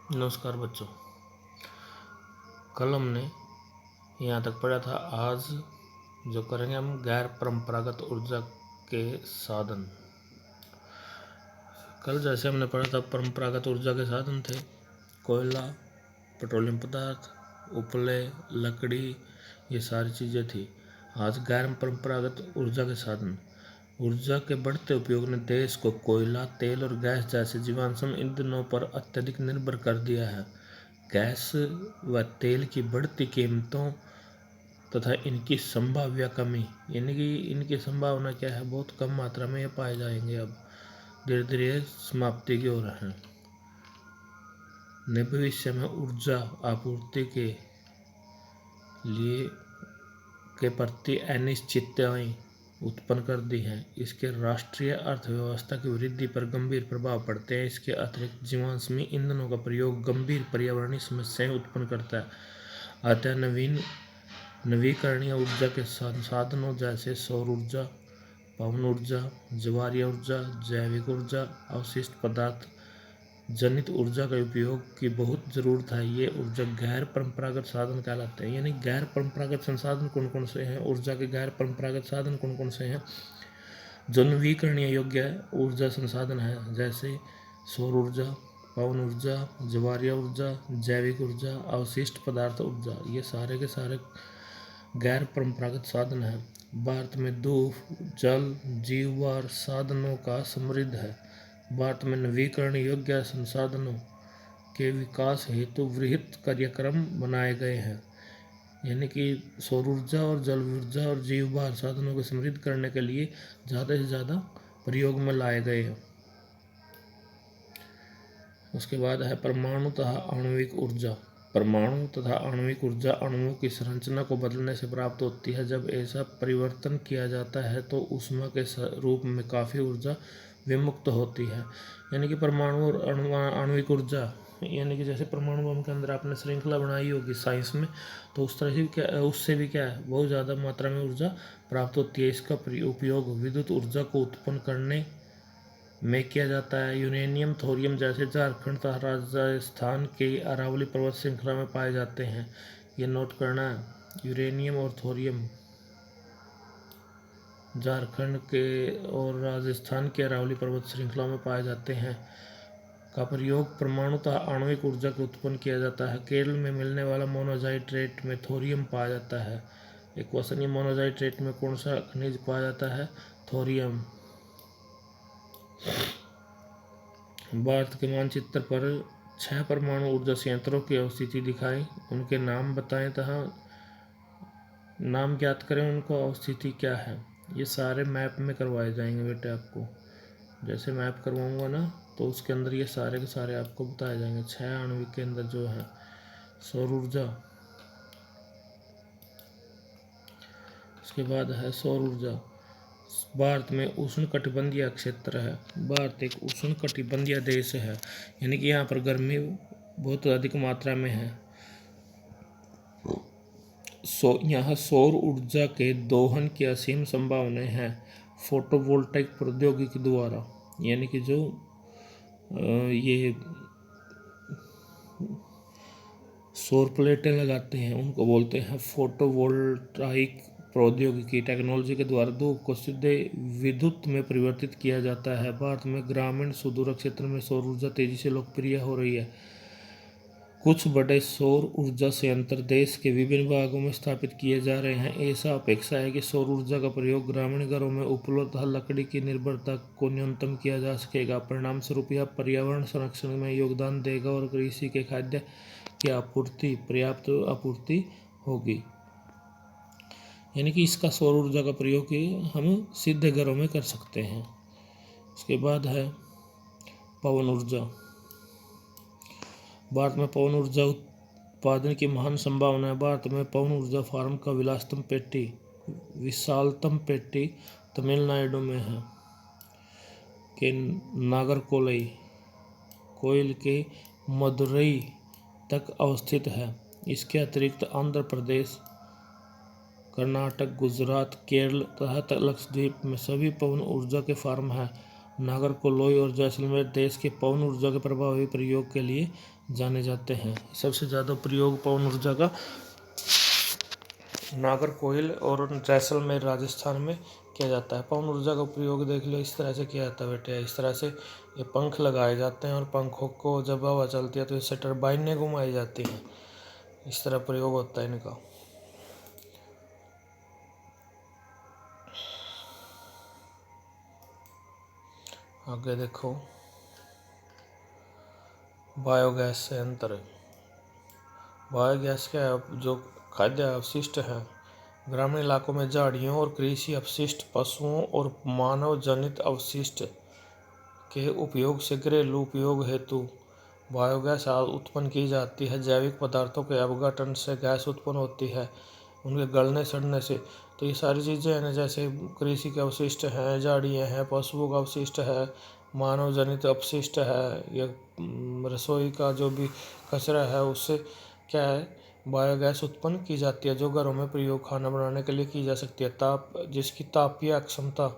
नमस्कार बच्चों। कल हमने यहाँ तक पढ़ा था। आज जो करेंगे हम गैर परंपरागत ऊर्जा के साधन। कल जैसे हमने पढ़ा था परंपरागत ऊर्जा के साधन थे कोयला, पेट्रोलियम पदार्थ, उपले, लकड़ी, ये सारी चीज़ें थी। आज गैर परंपरागत ऊर्जा के साधन। ऊर्जा के बढ़ते उपयोग ने देश को कोयला, तेल और गैस जैसे जीवाश्म ईंधनों पर अत्यधिक निर्भर कर दिया है। गैस व तेल की बढ़ती कीमतों तथा इनकी संभाव्य कमी, यानी कि इनकी संभावना क्या है, बहुत कम मात्रा में ये पाए जाएंगे, अब धीरे धीरे समाप्ति की ओर है। ने भविष्य में ऊर्जा आपूर्ति के लिए के प्रति अनिश्चितताएं उत्पन्न कर दी हैं। इसके राष्ट्रीय अर्थव्यवस्था की वृद्धि पर गंभीर प्रभाव पड़ते हैं। इसके अतिरिक्त जीवाश्मी ईंधनों का प्रयोग गंभीर पर्यावरणीय समस्याएं उत्पन्न करता है। अतः नवीकरणीय ऊर्जा के संसाधनों जैसे सौर ऊर्जा, पवन ऊर्जा, ज्वारीय ऊर्जा, जैविक ऊर्जा, अवशिष्ट पदार्थ जनित ऊर्जा का उपयोग की बहुत ज़रूरत है। ये ऊर्जा गैर परंपरागत साधन कहलाते हैं। यानी गैर परंपरागत संसाधन कौन कौन से हैं, ऊर्जा के गैर परंपरागत साधन कौन कौन से हैं? जो नवीकरणीय योग्य ऊर्जा संसाधन है जैसे सौर ऊर्जा, पवन ऊर्जा, ज्वारीय ऊर्जा, जैविक ऊर्जा, अवशिष्ट पदार्थ ऊर्जा, ये सारे के सारे गैर परंपरागत साधन हैं। भारत में धूप, जल, जीवाश्म साधनों का समृद्ध है। भारत में नवीकरण योग्य संसाधनों के विकास हेतु वृहत कार्यक्रम बनाए गए हैं। यानी कि सौर ऊर्जा और जल ऊर्जा और जीवाश्म साधनों को समृद्ध करने के लिए ज़्यादा से ज़्यादा प्रयोग में लाए गए हैं। उसके बाद है परमाणु तथा आणविक ऊर्जा। परमाणु तथा आणविक ऊर्जा अणुओं की संरचना को बदलने से प्राप्त होती है। जब ऐसा परिवर्तन किया जाता है तो ऊष्मा के रूप में काफ़ी ऊर्जा विमुक्त होती है। यानी कि परमाणु और आणविक ऊर्जा, यानी कि जैसे परमाणु बम के अंदर आपने श्रृंखला बनाई होगी साइंस में, तो उस तरह से क्या, उससे भी क्या है, बहुत ज़्यादा मात्रा में ऊर्जा प्राप्त होती है। इसका उपयोग विद्युत ऊर्जा को उत्पन्न करने में किया जाता है। यूरेनियम, थोरियम जैसे झारखंड तथा राजस्थान के अरावली पर्वत श्रृंखला में पाए जाते हैं। ये नोट करना है। यूरेनियम और थोरियम झारखंड के और राजस्थान के अरावली पर्वत श्रृंखला में पाए जाते हैं। का प्रयोग परमाणु तथा आणविक ऊर्जा को उत्पन्न किया जाता है। केरल में मिलने वाला मोनोजाइट्रेट में थोरियम पाया जाता है। एक क्वेश्चन, ये मोनोजाइट्रेट में कौन सा खनिज पाया जाता है? थोरियम। भारत के मानचित्र पर 6 परमाणु ऊर्जा संयंत्रों की अवस्थिति दिखाएं, उनके नाम बताएं तथा नाम ज्ञात करें, उनको अवस्थिति क्या है। ये सारे मैप में करवाए जाएंगे बेटे आपको। जैसे मैप करवाऊंगा ना, तो उसके अंदर ये सारे के सारे आपको बताए जाएंगे। 6 आणविक के अंदर जो है सौर ऊर्जा, उसके बाद है सौर ऊर्जा। भारत में उष्णकटिबंधीय क्षेत्र है। भारत एक उष्णकटिबंधीय देश है, यानी कि यहाँ पर गर्मी बहुत अधिक मात्रा में है। यहाँ सौर ऊर्जा के दोहन की असीम संभावनाएं हैं फोटोवोल्टाइक प्रौद्योगिकी द्वारा। यानी कि जो ये सौर प्लेटें लगाते हैं उनको बोलते हैं फोटोवोल्टाइक प्रौद्योगिकी। टेक्नोलॉजी के द्वारा धूप को सीधे विद्युत में परिवर्तित किया जाता है। भारत में ग्रामीण सुदूर क्षेत्र में सौर ऊर्जा तेजी से लोकप्रिय हो रही है। कुछ बड़े सौर ऊर्जा संयंत्र देश के विभिन्न भागों में स्थापित किए जा रहे हैं। ऐसा अपेक्षा है कि सौर ऊर्जा का प्रयोग ग्रामीण घरों में उपलब्ध लकड़ी की निर्भरता को न्यूनतम किया जा सकेगा। परिणाम स्वरूप यह पर्यावरण संरक्षण में योगदान देगा और कृषि के खाद्य की पर्याप्त आपूर्ति होगी। यानी कि इसका सौर ऊर्जा का प्रयोग हम सीधे घरों में कर सकते हैं। उसके बाद है पवन ऊर्जा। भारत में पवन ऊर्जा उत्पादन की महान संभावना है। भारत में पवन ऊर्जा फार्म का विशालतम पेटी तमिलनाडु में है के नागरकोइल के मदुरई तक अवस्थित है। इसके अतिरिक्त आंध्र प्रदेश, कर्नाटक, गुजरात, केरल तथा लक्षद्वीप में सभी पवन ऊर्जा के फार्म हैं। नागरकोइल और जैसलमेर देश के पवन ऊर्जा के प्रभावी प्रयोग के लिए जाने जाते हैं। सबसे ज़्यादा प्रयोग पवन ऊर्जा का नागरकोइल और जैसलमेर राजस्थान में किया जाता है। पवन ऊर्जा का उपयोग देख लो इस तरह से किया जाता है बेटे। इस तरह से ये पंख लगाए जाते हैं और पंखों को जब हवा चलती है तो इससे टरबाइनें घुमाई जाती हैं। इस तरह प्रयोग होता है इनका। आगे देखो, बायोगैस संयंत्र। बायोगैस क्या है? जो खाद्य अवशिष्ट है, ग्रामीण इलाकों में झाड़ियों और कृषि अपशिष्ट, पशुओं और मानव जनित अवशिष्ट के उपयोग से घरेलू उपयोग हेतु बायोगैस उत्पन्न की जाती है। जैविक पदार्थों के अपघटन से गैस उत्पन्न होती है, उनके गलने सड़ने से। तो ये सारी चीज़ें हैं ना, जैसे कृषि के अवशिष्ट हैं, झाड़ियाँ हैं, पशुओं का अवशिष्ट है, मानव जनित अपशिष्ट है, या रसोई का जो भी कचरा है, उससे क्या है, बायोगैस उत्पन्न की जाती है, जो घरों में प्रयोग खाना बनाने के लिए की जा सकती है। जिसकी तापीय क्षमता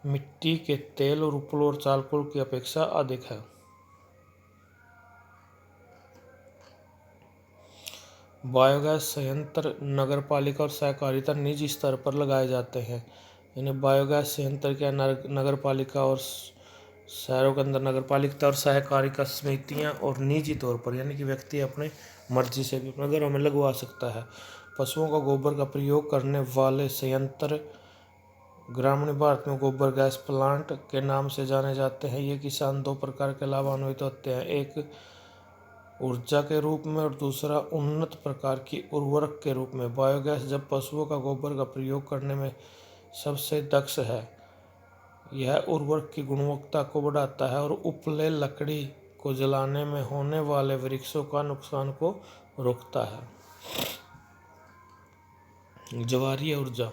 मिट्टी के तेल और उपल और चारकोल की अपेक्षा अधिक है। बायोगैस संयंत्र नगरपालिका और सहकारिता निजी स्तर पर लगाए जाते हैं। यानी बायोगैस संयंत्र क्या, नगरपालिका और शहरों के अंदर नगरपालिका और सहकारिता समितियां और निजी तौर पर, यानी कि व्यक्ति अपने मर्जी से भी अपने घरों में लगवा सकता है। पशुओं का गोबर का प्रयोग करने वाले संयंत्र ग्रामीण भारत में गोबर गैस प्लांट के नाम से जाने जाते हैं। ये किसान दो प्रकार के लाभान्वित होते हैं, एक ऊर्जा के रूप में और दूसरा उन्नत प्रकार की उर्वरक के रूप में। बायोगैस जब पशुओं का गोबर का प्रयोग करने में सबसे दक्ष है। यह उर्वरक की गुणवत्ता को बढ़ाता है और उपले लकड़ी को जलाने में होने वाले वृक्षों का नुकसान को रोकता है। ज्वारीय ऊर्जा।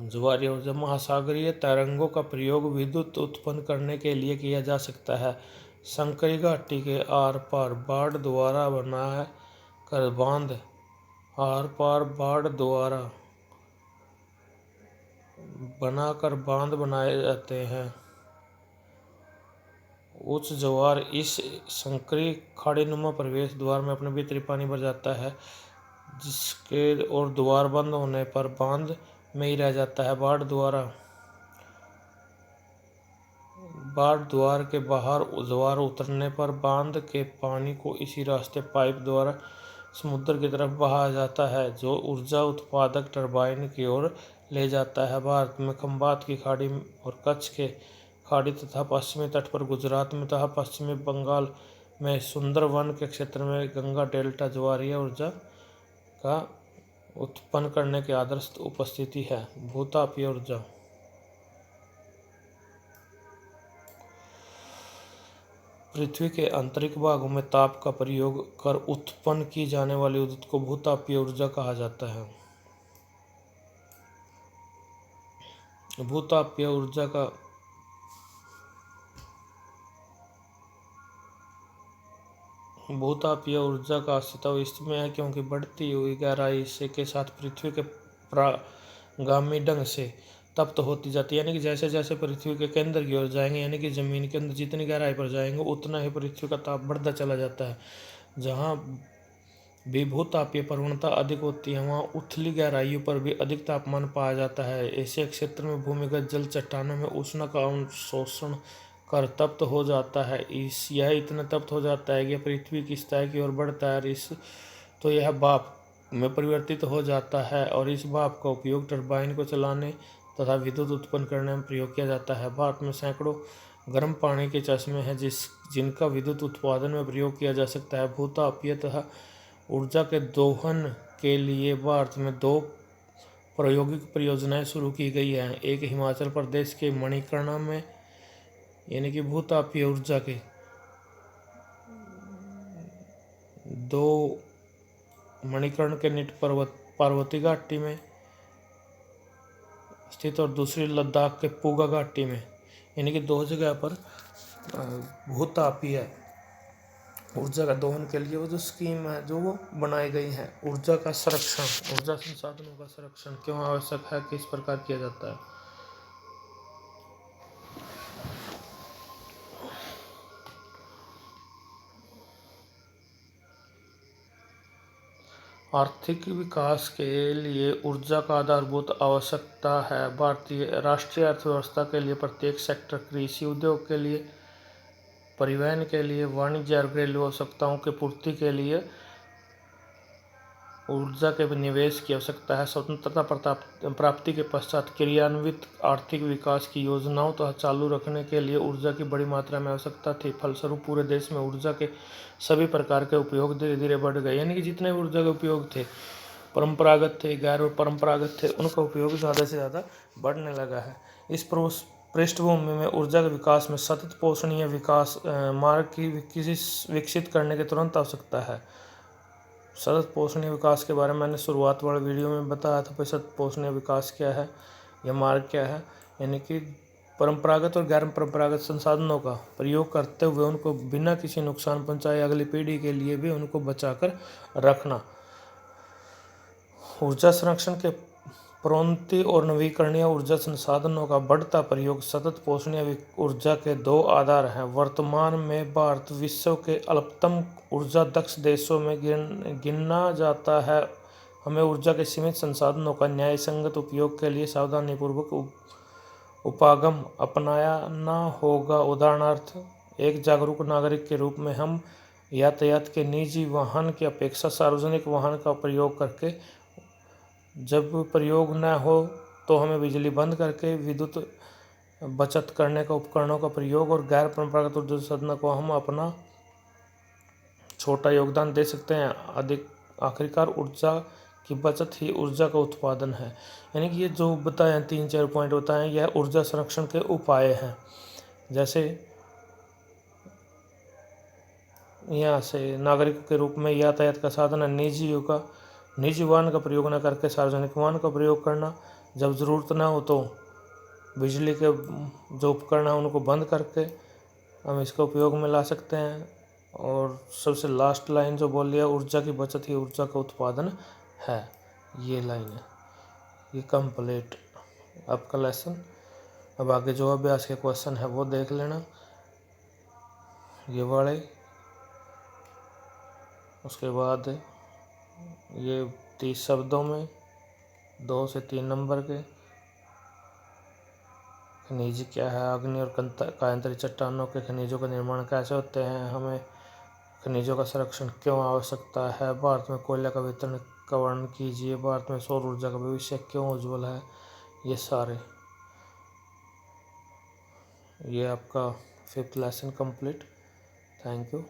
ज्वारीय ऊर्जा महासागरीय तरंगों का प्रयोग विद्युत उत्पन्न करने के लिए किया जा सकता है। संकरी घाटी के आर पार बाढ़ द्वारा बनाकर बांध आर पार बाढ़ द्वारा बनाकर बांध बनाए जाते हैं। उच्च ज्वार इस संकरी खाड़ीनुमा प्रवेश द्वार में अपने भीतरी पानी भर जाता है, जिसके और द्वार बंद होने पर बांध में ही रह जाता है। बाढ़ द्वार के बाहर ज्वार उतरने पर बांध के पानी को इसी रास्ते पाइप द्वारा समुद्र की तरफ बहाया जाता है, जो ऊर्जा उत्पादक टरबाइन की ओर ले जाता है। भारत में खंबात की खाड़ी और कच्छ के खाड़ी तथा पश्चिमी तट पर गुजरात में तथा पश्चिमी बंगाल में सुंदरवन के क्षेत्र में गंगा डेल्टा ज्वारीय ऊर्जा का उत्पन्न करने की आदर्श उपस्थिति है। भूतापीय ऊर्जा। पृथ्वी के आंतरिक भागों में ताप का प्रयोग कर उत्पन्न की जाने वाली ऊर्जा को भूतापीय ऊर्जा कहा जाता है। भूतापीय ऊर्जा का अस्तित्व इसमें है क्योंकि बढ़ती हुई गहराई से के साथ पृथ्वी के प्रागामी ढंग से तप्त होती जाती है। यानी कि जैसे जैसे पृथ्वी के केंद्र की ओर जाएंगे, यानी कि जमीन के अंदर जितनी गहराई पर जाएंगे, उतना ही पृथ्वी का ताप बढ़ता चला जाता है। जहाँ भी भूतापीय प्रवणता अधिक होती है, वहाँ उथली गहराइयों पर भी अधिक तापमान पाया जाता है। ऐसे क्षेत्र में भूमिगत जल चट्टानों में उष्ण का अवशोषण कर तप्त हो जाता है। यह इतना तप्त हो जाता है कि पृथ्वी की सतह की ओर बढ़ता है, तो यह भाप में परिवर्तित हो जाता है और इस भाप का उपयोग टरबाइन को चलाने तथा विद्युत उत्पन्न करने में प्रयोग किया जाता है। भारत में सैकड़ों गर्म पानी के चश्मे हैं जिनका विद्युत उत्पादन में प्रयोग किया जा सकता है। भूतापीय तथा ऊर्जा के दोहन के लिए भारत में 2 प्रायोगिक परियोजनाएं शुरू की गई हैं। एक हिमाचल प्रदेश के मणिकर्ण में, यानी कि भूतापीय ऊर्जा के 2 मणिकर्ण के निकट पार्वती घाटी में, स्थित और दूसरी लद्दाख के पूगा घाटी में, यानी कि 2 जगह पर भूतापीय ऊर्जा का दोहन के लिए वो जो स्कीम है जो वो बनाई गई है। ऊर्जा का संरक्षण, ऊर्जा संसाधनों का संरक्षण क्यों आवश्यक है, किस प्रकार किया जाता है। आर्थिक विकास के लिए ऊर्जा का आधारभूत आवश्यकता है। भारतीय राष्ट्रीय अर्थव्यवस्था के लिए प्रत्येक सेक्टर, कृषि उद्योग के लिए, परिवहन के लिए, वाणिज्य और घरेलू आवश्यकताओं की पूर्ति के लिए ऊर्जा के निवेश की आवश्यकता है। स्वतंत्रता प्राप्ति के पश्चात क्रियान्वित आर्थिक विकास की योजनाओं तो चालू रखने के लिए ऊर्जा की बड़ी मात्रा में आवश्यकता थी। फलस्वरूप पूरे देश में ऊर्जा के सभी प्रकार के उपयोग धीरे धीरे बढ़ गए, यानी कि जितने ऊर्जा के उपयोग थे, परंपरागत थे, गैर परंपरागत थे, उनका उपयोग ज़्यादा से ज़्यादा बढ़ने लगा है। इस पृष्ठभूमि में ऊर्जा के विकास में सतत पोषणीय विकास मार्ग की विकसित करने की तुरंत आवश्यकता है। सतत पोषणीय विकास के बारे में मैंने शुरुआत वाले वीडियो में बताया था। सतत पोषणीय विकास क्या है, यह मार्ग क्या है, यानी कि परंपरागत और गैर परंपरागत संसाधनों का प्रयोग करते हुए उनको बिना किसी नुकसान पहुंचाए अगली पीढ़ी के लिए भी उनको बचाकर रखना। ऊर्जा संरक्षण के प्रोन्नति और नवीकरणीय ऊर्जा संसाधनों का बढ़ता प्रयोग सतत पोषणीय ऊर्जा के 2 आधार हैं। वर्तमान में भारत विश्व के अल्पतम ऊर्जा दक्ष देशों में गिना जाता है। हमें ऊर्जा के सीमित संसाधनों का न्यायसंगत उपयोग के लिए सावधानीपूर्वक उपागम अपनाना होगा। उदाहरणार्थ, एक जागरूक नागरिक के रूप में हम यातायात के निजी वाहन की अपेक्षा सार्वजनिक वाहन का प्रयोग करके, जब प्रयोग न हो तो हमें बिजली बंद करके विद्युत बचत करने का उपकरणों का प्रयोग और गैर परंपरागत ऊर्जा संसाधनों को हम अपना छोटा योगदान दे सकते हैं। आखिरकार ऊर्जा की बचत ही ऊर्जा का उत्पादन है। यानी कि ये जो बताए 3-4 पॉइंट बताए, यह ऊर्जा संरक्षण के उपाय हैं। जैसे यहाँ से नागरिक के रूप में यातायात का साधन है, निजी वाहन का प्रयोग न करके सार्वजनिक वाहन का प्रयोग करना। जब ज़रूरत ना हो तो बिजली के जो उपकरण हैं उनको बंद करके हम इसका उपयोग में ला सकते हैं। और सबसे लास्ट लाइन जो बोल लिया, ऊर्जा की बचत ही ऊर्जा का उत्पादन है, ये लाइन है, ये कंप्लीट आपका लेसन। अब आगे जो अभ्यास के क्वेश्चन है वो देख लेना, ये वाले। उसके बाद ये 30 शब्दों में 2 से 3 नंबर के, खनिज क्या है, अग्नि और कायांतरित चट्टानों के खनिजों का निर्माण कैसे होते हैं, हमें खनिजों का संरक्षण क्यों आवश्यकता है, भारत में कोयला का वितरण का वर्णन कीजिए, भारत में सौर ऊर्जा का भविष्य क्यों उज्ज्वल है। ये सारे, ये आपका 5th lesson complete. Thank you.